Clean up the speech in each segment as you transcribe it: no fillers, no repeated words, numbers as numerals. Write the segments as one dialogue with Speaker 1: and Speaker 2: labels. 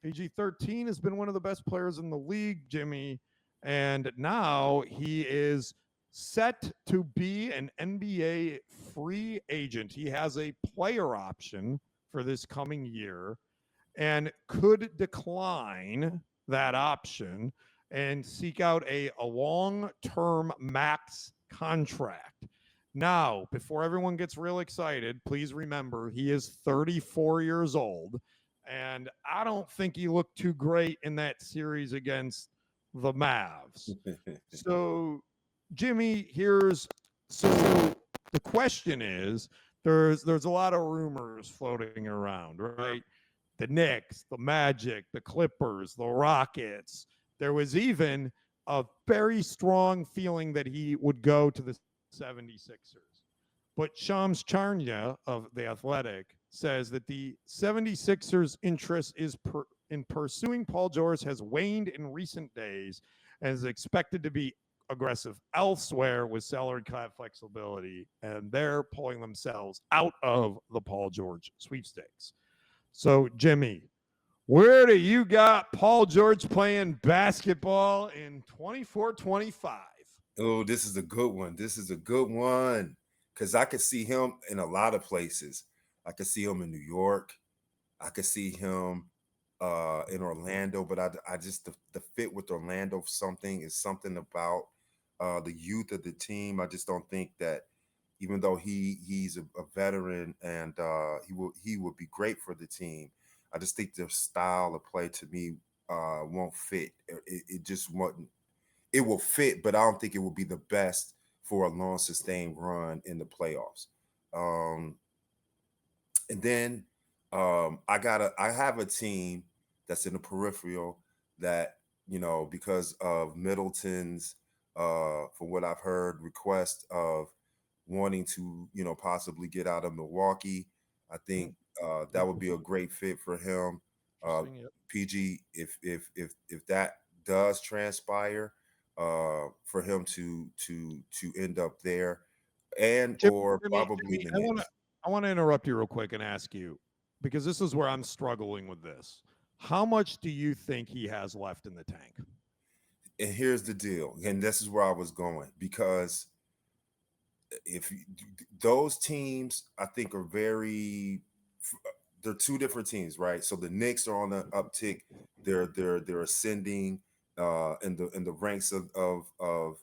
Speaker 1: PG-13 has been one of the best players in the league, Jimmy, and now he is set to be an NBA free agent. He has a player option for this coming year and could decline that option and seek out a long term max contract. Now, before everyone gets real excited, please remember he is 34 years old. And I don't think he looked too great in that series against the Mavs. So, Jimmy, so the question is there's a lot of rumors floating around, right? The Knicks, the Magic, the Clippers, the Rockets. There was even a very strong feeling that he would go to the 76ers. But Shams Charania of The Athletic says that the 76ers' interest in pursuing Paul George has waned in recent days and is expected to be aggressive elsewhere with salary cap flexibility, and they're pulling themselves out of the Paul George sweepstakes. So, Jimmy, where do you got Paul George playing basketball in 24-25?
Speaker 2: Oh, this is a good one. This is a good one because I could see him in a lot of places. I could see him in New York. I could see him in Orlando, but I just the fit with Orlando something is something about the youth of the team. I just don't think that even though he's a veteran and he would be great for the team. I just think their style of play to me won't fit. It just won't. It will fit, but I don't think it will be the best for a long sustained run in the playoffs. Um, and then I have a team that's in the peripheral that because of Middleton's from what I've heard request of wanting to possibly get out of Milwaukee. I think that would be a great fit for him. Uh,
Speaker 1: Interesting. Yep.
Speaker 2: PG, if that does transpire, for him to end up there and
Speaker 1: Jimmy,
Speaker 2: or probably
Speaker 1: Jimmy,
Speaker 2: the
Speaker 1: I
Speaker 2: Knicks.
Speaker 1: want to interrupt you real quick and ask you because this is where I'm struggling with this. How much do you think he has left in the tank?
Speaker 2: And here's the deal, and this is where I was going because if those teams, I think, are very they're two different teams, right? So the Knicks are on the uptick. They're ascending in the ranks of the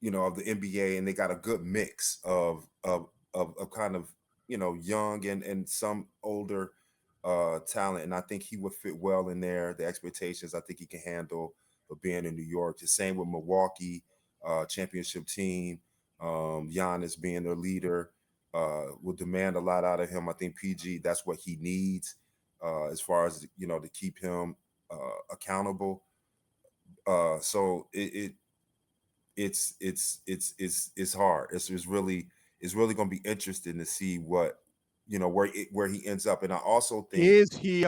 Speaker 2: NBA, and they got a good mix of kind of young and some older talent, and I think he would fit well in there. The expectations, I think he can handle for being in New York. The same with Milwaukee, championship team. Giannis being their leader will demand a lot out of him. I think PG, that's what he needs as far as to keep him accountable. So it's hard. It's really going to be interesting to see what where he ends up. And I also think,
Speaker 1: Is he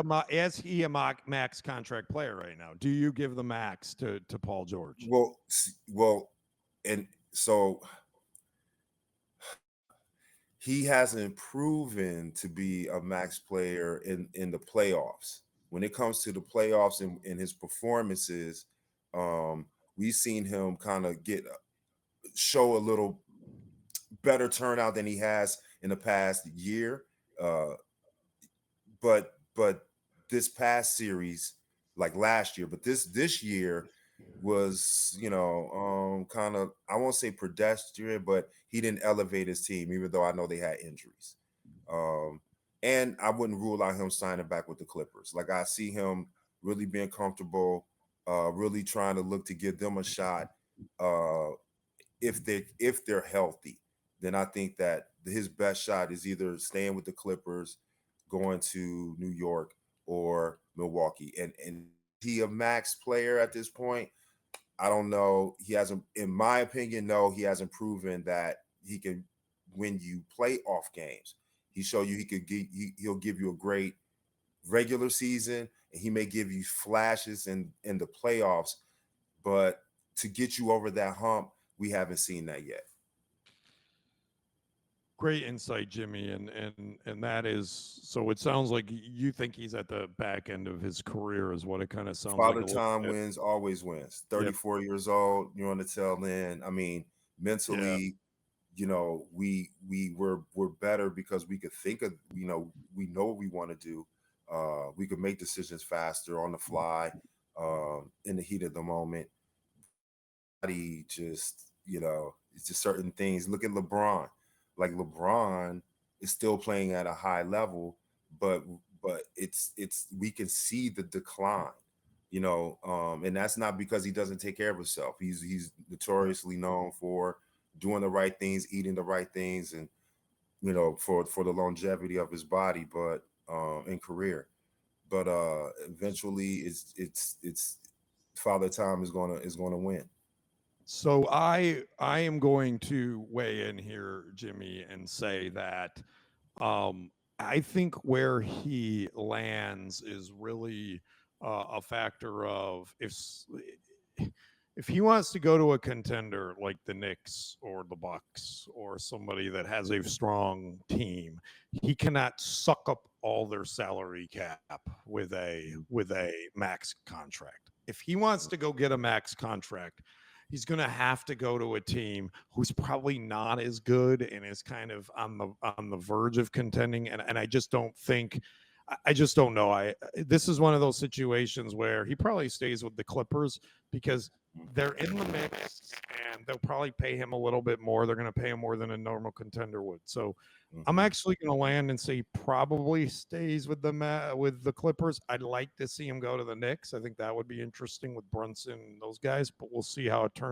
Speaker 1: a max contract player right now? Do you give the max to Paul George?
Speaker 2: well, and so he hasn't proven to be a max player in the playoffs. When it comes to the playoffs and in his performances, um, we've seen him kind of show a little better turnout than he has in the past year. Uh, but this past series, like last year, but this year was kind of, I won't say pedestrian, but he didn't elevate his team, even though I know they had injuries. Um, and I wouldn't rule out him signing back with the Clippers. Like I see him really being comfortable, really trying to look to give them a shot. Uh, if they're healthy, then I think that his best shot is either staying with the Clippers, going to New York, or Milwaukee. And is he a max player at this point? I don't know. He hasn't, in my opinion, no, he hasn't proven that he can win you playoff games. He showed you he'll give you a great regular season, and he may give you flashes in the playoffs, but to get you over that hump, we haven't seen that yet.
Speaker 1: Great insight, Jimmy, and that is so. It sounds like you think he's at the back end of his career, is what it kind of sounds like
Speaker 2: Father
Speaker 1: a little
Speaker 2: time
Speaker 1: bit.
Speaker 2: wins, always wins.
Speaker 1: Yep.
Speaker 2: 34 years old, you're on the tail end. I mean,
Speaker 1: Yeah.
Speaker 2: mentally, we're better because we could think of, we know what we want to do. We could make decisions faster on the fly, in the heat of the moment. He just, it's just certain things. Look at LeBron. Like LeBron is still playing at a high level, but it's we can see the decline, and that's not because he doesn't take care of himself. He's notoriously known for doing the right things, eating the right things, and for the longevity of his body, but in career. But eventually it's Father Time is gonna win.
Speaker 1: So I am going to weigh in here, Jimmy, and say that um, I think where he lands is really a factor of if he wants to go to a contender like the Knicks or the Bucks or somebody that has a strong team, he cannot suck up all their salary cap with a max contract. If he wants to go get a max contract, he's going to have to go to a team who's probably not as good and is kind of on the verge of contending. And I just don't think, I just don't know. This is one of those situations where he probably stays with the Clippers because they're in the mix and they'll probably pay him a little bit more. They're going to pay him more than a normal contender would. So I'm
Speaker 2: Mhm.
Speaker 1: actually going to land and say he probably stays with the Clippers. I'd like to see him go to the Knicks. I think that would be interesting with Brunson and those guys, but we'll see how it turns